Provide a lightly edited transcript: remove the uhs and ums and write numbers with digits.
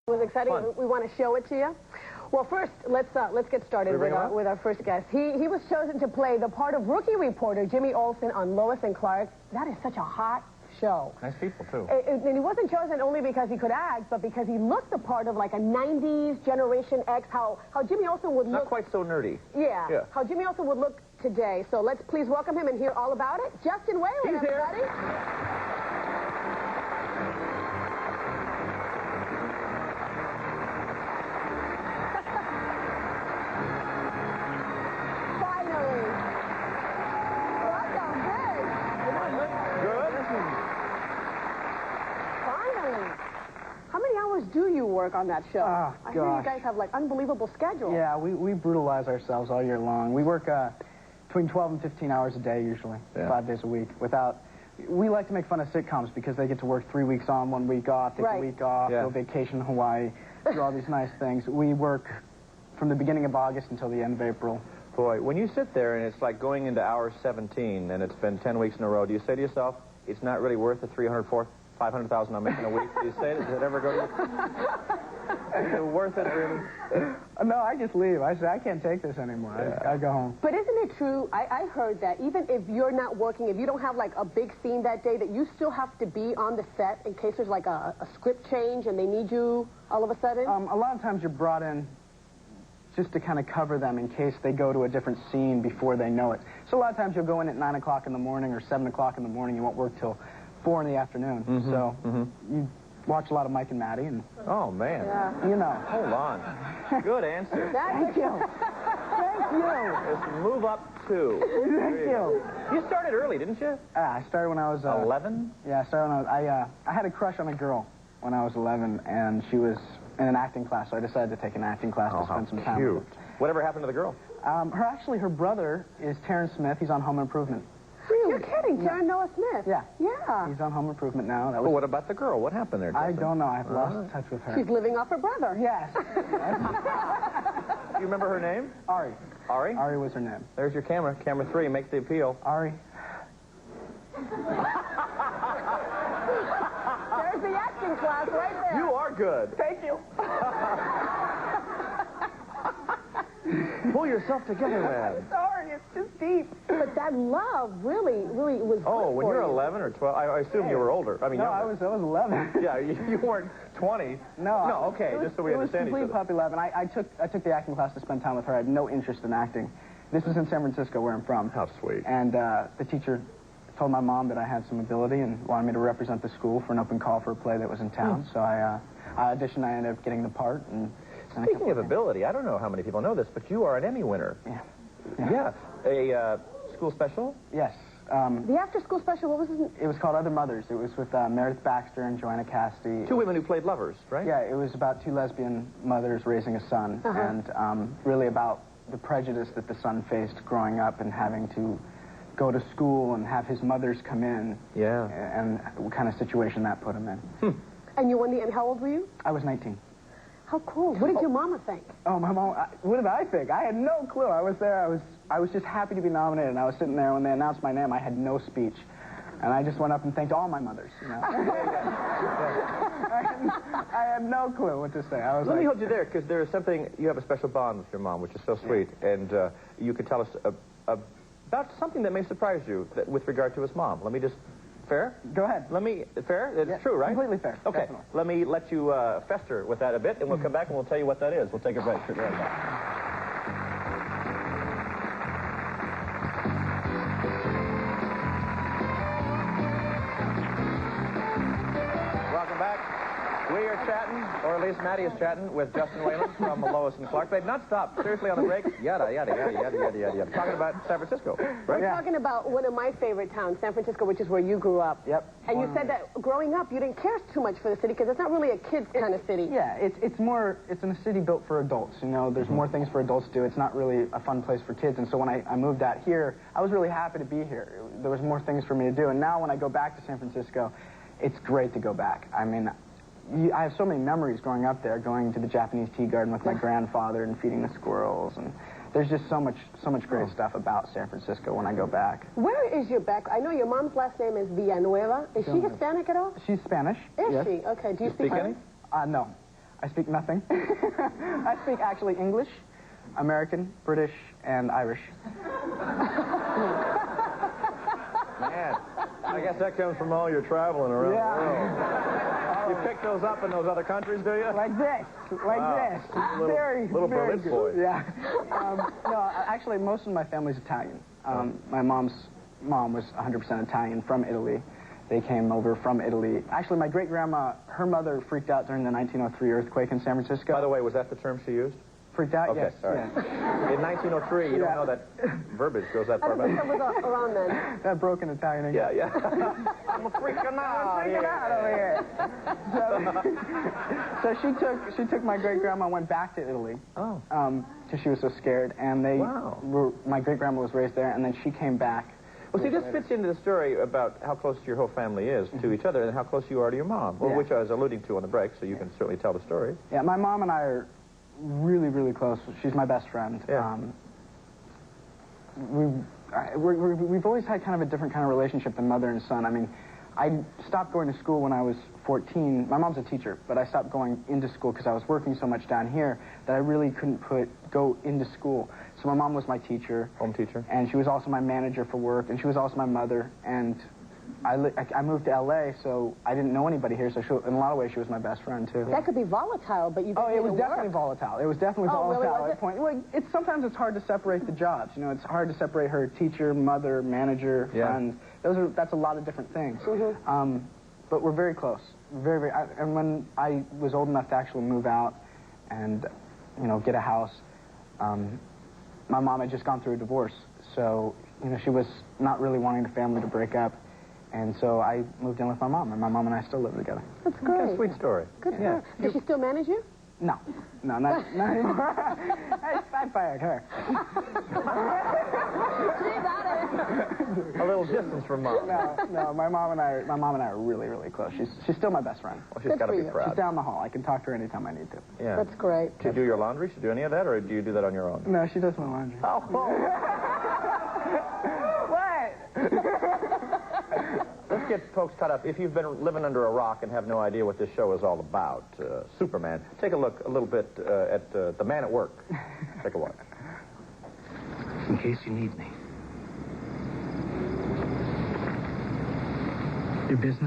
It was exciting. We want to show it to you. Well, first, let's get started with our first guest. He was chosen to play the part of rookie reporter Jimmy Olsen on Lois and Clark. That is such a hot show. Nice people, too. And he wasn't chosen only because he could act, but because he looked the part of like a 90s Generation X, how Jimmy Olsen would look. Not quite so nerdy. Yeah, how Jimmy Olsen would look today. So let's please welcome him and hear all about it. Justin Whalin, everybody. Do you work on that show? Oh, I hear you guys have like unbelievable schedules. Yeah, we brutalize ourselves all year long. We work between 12 and 15 hours a day usually, 5 days a week. We like to make fun of sitcoms because they get to work 3 weeks on, 1 week off, take a week off, go vacation in Hawaii, do all these nice things. We work from the beginning of August until the end of April. Boy, when you sit there and it's like going into hour 17 and it's been 10 weeks in a row, do you say to yourself, it's not really worth the $500,000 I'm making a week? Do you say it? Does it ever go to you? Is it worth it, really? No, I just leave. I say, I can't take this anymore. I go home. But isn't it true, I heard that even if you're not working, if you don't have like a big scene that day, that you still have to be on the set in case there's like a script change and they need you all of a sudden? A lot of times you're brought in just to kind of cover them in case they go to a different scene before they know it. So a lot of times you'll go in at 9 o'clock in the morning or 7 o'clock in the morning. You won't work till 4 in the afternoon. You watch a lot of Mike and Maty, and oh man, you know. Hold on. Good answer. Thank you. Thank you. Let's move up 2. Thank you. You started early, didn't you? I started when I was 11. Yeah, I started when I had a crush on a girl when I was 11, and she was in an acting class, so I decided to take an acting class to spend some time with her. Whatever happened to the girl? Her brother is Terrence Smith. He's on Home Improvement. Really? You're kidding, Terrence Noah Smith? Yeah. Yeah. He's on Home Improvement now. Well, what about the girl? What happened there, Justin? I don't know. I've lost touch with her. She's living off her brother. Yes. Do you remember her name? Ari. Ari? Ari was her name. There's your camera. Camera 3. Make the appeal. Ari. There's the acting class right there. You are good. Thank you. Pull yourself together, man. I'm sorry, it's too deep. But that love really was Oh, when you're you. 11 or 12, I assume you were older. I mean, no, younger. I was 11. Yeah, you weren't 20. No, okay, just so we understand each other. It was complete puppy love, and I took the acting class to spend time with her. I had no interest in acting. This was in San Francisco, where I'm from. How sweet. And the teacher told my mom that I had some ability and wanted me to represent the school for an open call for a play that was in town. So I auditioned. I ended up getting the part. And speaking of ability, I don't know how many people know this, but you are an Emmy winner. Yeah. A school special? Yes. The after-school special, what was it? It was called Other Mothers. It was with Meredith Baxter and Joanna Cassidy. 2 women who played lovers, right? Yeah, it was about 2 lesbian mothers raising a son, and really about the prejudice that the son faced growing up and having to go to school and have his mothers come in. Yeah. And what kind of situation that put him in. And you won the, and how old were you? I was 19. How cool. What did your mama think? Oh, my mom, what did I think? I had no clue. I was there. I was just happy to be nominated, and I was sitting there when they announced my name. I had no speech. And I just went up and thanked all my mothers, you know. I had no clue what to say. I was Let me hold you there, because there is something, you have a special bond with your mom, which is so sweet. And you could tell us about something that may surprise you with regard to his mom. Let me just... Fair? Go ahead. Fair? It's true, right? Completely fair. Okay. Definitely. Let me let you fester with that a bit, and we'll come back and we'll tell you what that is. We'll take a break. Right back. Welcome back. We are chatting, or at least Maty is chatting, with Justin Whalin from Lois and Clark. They've not stopped. Seriously, on the break, yada, yada, yada, yada, yada, yada, yada. Talking about San Francisco, right? We're talking about one of my favorite towns, San Francisco, which is where you grew up. Yep. And you said that growing up, you didn't care too much for the city, because it's not really a kid's kind of city. Yeah, it's in a city built for adults, you know. There's more things for adults to do. It's not really a fun place for kids. And so when I moved out here, I was really happy to be here. There was more things for me to do. And now when I go back to San Francisco, it's great to go back. I mean, I have so many memories growing up there, going to the Japanese tea garden with my grandfather and feeding the squirrels. And there's just so much great stuff about San Francisco when I go back. Where is your back? I know your mom's last name is Villanueva. Is she Hispanic at all? She's Spanish. Is yes. she? Okay. Do you speak any? No. I speak nothing. I speak actually English, American, British, and Irish. Man, I guess that comes from all your traveling around the world. You pick those up in those other countries, do you? Like this, like this. Little very Berlitz good. boy. Yeah. No, actually, most of my family's Italian. My mom's mom was 100% Italian from Italy. They came over from Italy. Actually, my great-grandma, her mother freaked out during the 1903 earthquake in San Francisco. By the way, was that the term she used? Freaked out? Okay, Yes. sorry. Yeah. In 1903, you don't know that verbiage goes that I far don't think back. that was around then. That broken Italian English. Yeah. I'm freaking out. I'm freaking out over here. So she took my great-grandma and went back to Italy. Oh. Because she was so scared. And my great-grandma was raised there, and then she came back. Well, see, this fits into the story about how close your whole family is to each other and how close you are to your mom, which I was alluding to on the break, so you can certainly tell the story. Yeah, my mom and I are really, really close. She's my best friend. Yeah. We've always had kind of a different kind of relationship than mother and son. I mean, I stopped going to school when I was 14. My mom's a teacher, but I stopped going into school because I was working so much down here that I really couldn't go into school. So my mom was my teacher. Home teacher. And she was also my manager for work, and she was also my mother. And I moved to L.A., so I didn't know anybody here, so in a lot of ways she was my best friend, too. That could be volatile, but you Oh, it was definitely volatile. It was definitely volatile really, was at a point. Well, sometimes it's hard to separate the jobs. You know, it's hard to separate her teacher, mother, manager, friend. That's a lot of different things. But we're very close. Very, very. And when I was old enough to actually move out and, you know, get a house, my mom had just gone through a divorce. So, you know, she was not really wanting the family to break up. And so I moved in with my mom, and my mom and I still live together. That's great. That's a sweet story. Good story. Does she still manage you? No, not anymore. I fired her. A little distance from mom. No, my mom and I are really, really close. She's still my best friend. Well, she's got to be proud. She's down the hall. I can talk to her anytime I need to. Yeah. That's great. Do you do your laundry? Should you do any of that, or do you do that on your own? No, she does my laundry. Oh. Let's get folks caught up. If you've been living under a rock and have no idea what this show is all about, Superman, take a look a little bit at The Man at Work. Take a watch. In case you need me. Your business